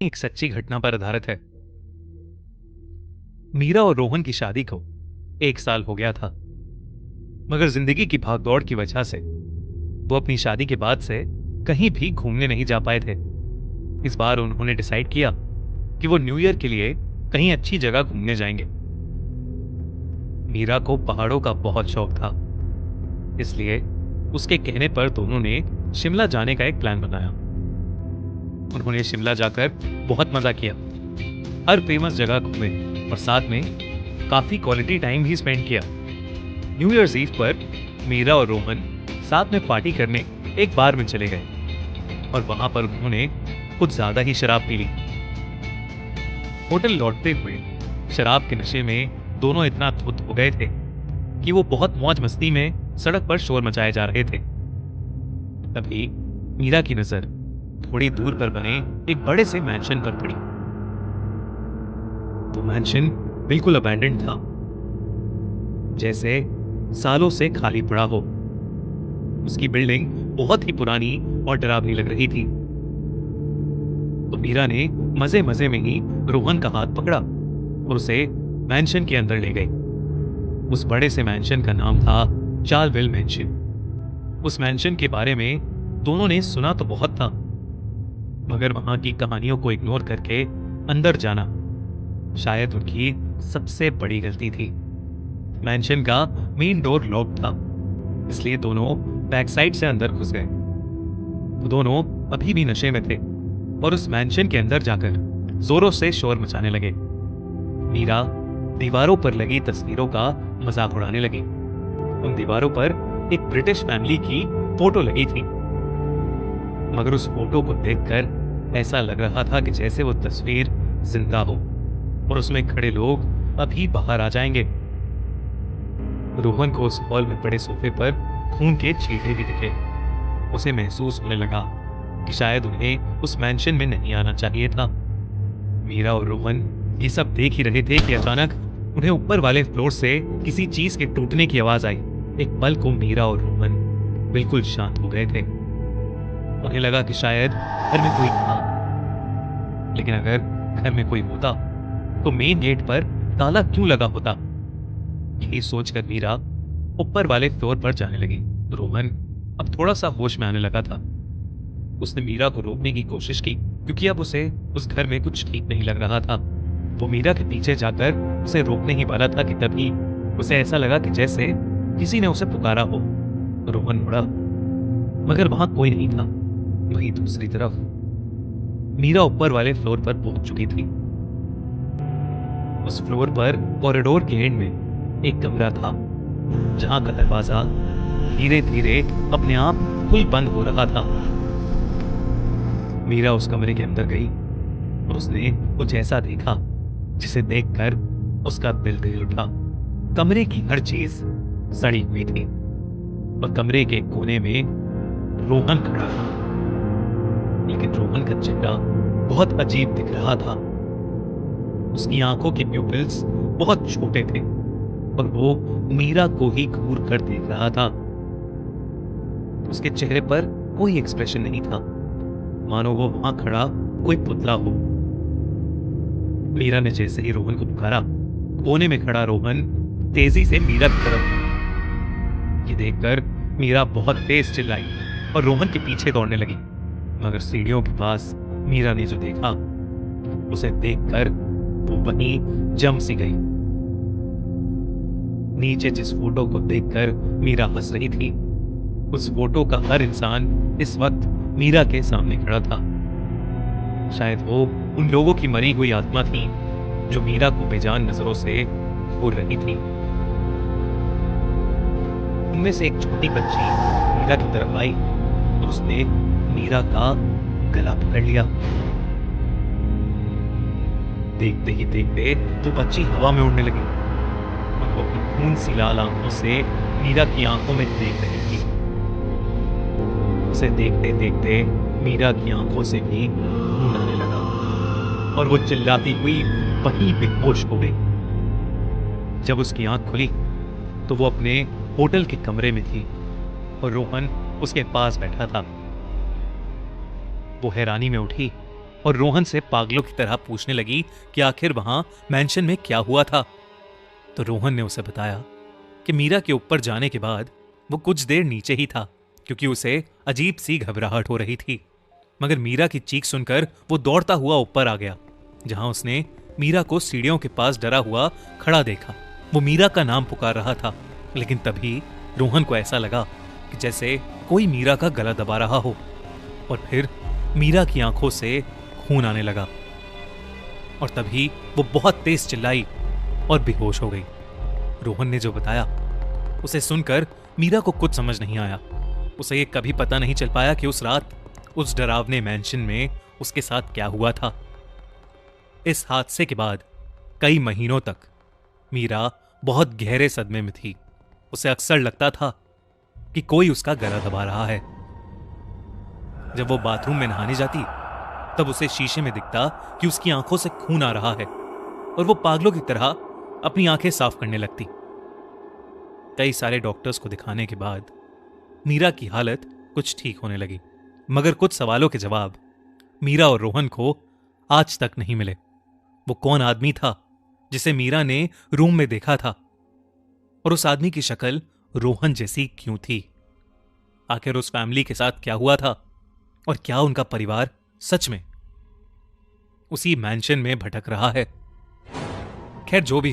एक सच्ची घटना पर आधारित है। मीरा और रोहन की शादी को 1 साल हो गया था, मगर जिंदगी की भागदौड़ की वजह से वो अपनी शादी के बाद से कहीं भी घूमने नहीं जा पाए थे। इस बार उन्होंने डिसाइड किया कि वो न्यू ईयर के लिए कहीं अच्छी जगह घूमने जाएंगे। मीरा को पहाड़ों का बहुत शौक था, इसलिए उसके कहने पर दोनों ने शिमला जाने का एक प्लान बनाया। उन्होंने शिमला जाकर बहुत मजा किया, हर फेमस जगह घूमे और साथ में काफी क्वालिटी टाइम भी स्पेंड किया। न्यू ईयर्स ईव पर मीरा और रोहन साथ में पार्टी करने एक बार में चले गए और वहां पर उन्होंने कुछ ज्यादा ही शराब पी ली। होटल लौटते हुए शराब के नशे में दोनों इतना धुत हो गए थे कि वो बहुत मौज मस्ती में सड़क पर शोर मचाए जा रहे थे। तभी मीरा की नजर थोड़ी दूर पर बने एक बड़े से मैंशन पर पड़ी। वो मैंशन बिल्कुल अबैंडन्ड था, जैसे सालों से खाली पड़ा हो। उसकी बिल्डिंग बहुत ही पुरानी और डरावनी लग रही थी। तो मीरा ने मजे मजे में ही रोहन का हाथ पकड़ा और उसे मैंशन के अंदर ले गई। उस बड़े से मैंशन का नाम था चार्लविल मैंशन। उस मैंशन के बारे में दोनों ने सुना तो बहुत था, मगर वहां की कहानियों को इग्नोर करके अंदर जाना शायद उनकी सबसे बड़ी गलती थी। मैंशन का मेन डोर लॉक था, इसलिए दोनों बैक साइड से अंदर घुस गए। वो दोनों अभी भी नशे में थे और उस मैंशन के अंदर जाकर जोरों से शोर मचाने लगे। मीरा दीवारों पर लगी तस्वीरों का मजाक उड़ाने लगी। उन दीवारों पर एक ब्रिटिश फैमिली की फोटो लगी थी, मगर उस फोटो को देखकर ऐसा लग रहा था कि जैसे वो तस्वीर जिंदा हो और उसमें खड़े लोग अभी बाहर आ जाएंगे। रोहन को उस हॉल में पड़े सोफे पर खून के छींटे भी दिखे। उसे महसूस होने लगा कि शायद उन्हें उस मैंशन में नहीं आना चाहिए था। मीरा और रोहन ये सब देख ही रहे थे कि अचानक उन्हें ऊपर वाले फ्लोर से किसी चीज के टूटने की आवाज आई। एक पल को मीरा और रोहन बिल्कुल शांत हो गए थे। उन्हें लगा कि शायद घर में कोई था, लेकिन अगर घर में कोई होता तो मेन गेट पर ताला क्यों लगा होता। यही सोचकर मीरा ऊपर वाले फ्लोर पर जाने लगी। रोहन अब थोड़ा सा होश में आने लगा था। उसने मीरा को रोकने की कोशिश की, क्योंकि अब उसे उस घर में कुछ ठीक नहीं लग रहा था। वो मीरा के पीछे जाकर उसे रोकने ही वाला था कि तभी उसे ऐसा लगा कि जैसे किसी ने उसे पुकारा हो। रोहन मुड़ा, मगर वहां कोई नहीं था। वहीं दूसरी तरफ मीरा ऊपर वाले फ्लोर पर पहुंच चुकी थी। उस फ्लोर पर कॉरिडोर के एंड में एक कमरा था, जहां का दरवाजा धीरे धीरे अपने आप खुल बंद हो रहा था। मीरा उस कमरे के अंदर गई और उसने कुछ ऐसा देखा जिसे देखकर उसका दिल दहल उठा। कमरे की हर चीज सड़ी हुई थी और कमरे के कोने में रोहन खड़ा था। लेकिन रोहन का चेहरा बहुत अजीब दिख रहा था। उसकी आंखों के प्यूपिल्स बहुत छोटे थे और वो मीरा को ही घूर कर देख रहा था। उसके चेहरे पर कोई एक्सप्रेशन नहीं था, मानो वो वहां खड़ा कोई पुतला हो। मीरा ने जैसे ही रोहन को पुकारा, कोने में खड़ा रोहन तेजी से मीरा की तरफ। ये देखकर मीरा बहुत तेज चिल्लाई और रोहन के पीछे दौड़ने लगी। मगर सीढ़ियों के पास मीरा ने जो देखा, उसे देखकर वो वहीं जम सी गई। नीचे जिस फोटो को देखकर मीरा हंस रही थी, उस फोटो का हर इंसान इस वक्त मीरा के सामने खड़ा था। शायद वो उन लोगों की मरी हुई आत्मा थी जो मीरा को बेजान नजरों से घूर रही थी। उनमें से एक छोटी बच्ची मीरा की तरफ आई और उसने मीरा का गला पकड़ लिया। देखते ही देखते वो बच्ची हवा में उड़ने लगी और वो अपनी खून सी लाल आंखों से मीरा की आंखों में देख रही थी। उसे देखते देखते मीरा की आंखों से भी खून आने लगा और वो चिल्लाती हुई वहीं बेहोश हो गई। जब उसकी आंख खुली तो वो अपने होटल के कमरे में थी और रोहन उसके पास बैठा था। वो हैरानी में उठी और रोहन से पागलों की तरह पूछने लगी कि आखिर वहां मैंशन में क्या हुआ था। तो रोहन ने उसे बताया कि मीरा के ऊपर जाने के बाद वो कुछ देर नीचे ही था, क्योंकि उसे अजीब सी घबराहट हो रही थी। मगर मीरा की चीख सुनकर वो दौड़ता हुआ ऊपर आ गया, जहां उसने मीरा को सीढ़ियों के पास डरा हुआ खड़ा देखा। वो मीरा का नाम पुकार रहा था, लेकिन तभी रोहन को ऐसा लगा कि जैसे कोई मीरा का गला दबा रहा हो, और फिर मीरा की आंखों से खून आने लगा, और तभी वो बहुत तेज चिल्लाई और बेहोश हो गई। रोहन ने जो बताया उसे सुनकर मीरा को कुछ समझ नहीं आया। उसे ये कभी पता नहीं चल पाया कि उस रात उस डरावने मैंशन में उसके साथ क्या हुआ था। इस हादसे के बाद कई महीनों तक मीरा बहुत गहरे सदमे में थी। उसे अक्सर लगता था कि कोई उसका गला दबा रहा है। जब वो बाथरूम में नहाने जाती तब उसे शीशे में दिखता कि उसकी आंखों से खून आ रहा है, और वो पागलों की तरह अपनी आंखें साफ करने लगती। कई सारे डॉक्टर्स को दिखाने के बाद मीरा की हालत कुछ ठीक होने लगी, मगर कुछ सवालों के जवाब मीरा और रोहन को आज तक नहीं मिले। वो कौन आदमी था जिसे मीरा ने रूम में देखा था, और उस आदमी की शक्ल रोहन जैसी क्यों थी? आखिर उस फैमिली के साथ क्या हुआ था, और क्या उनका परिवार सच में उसी मैंशन में भटक रहा है? खैर, जो भी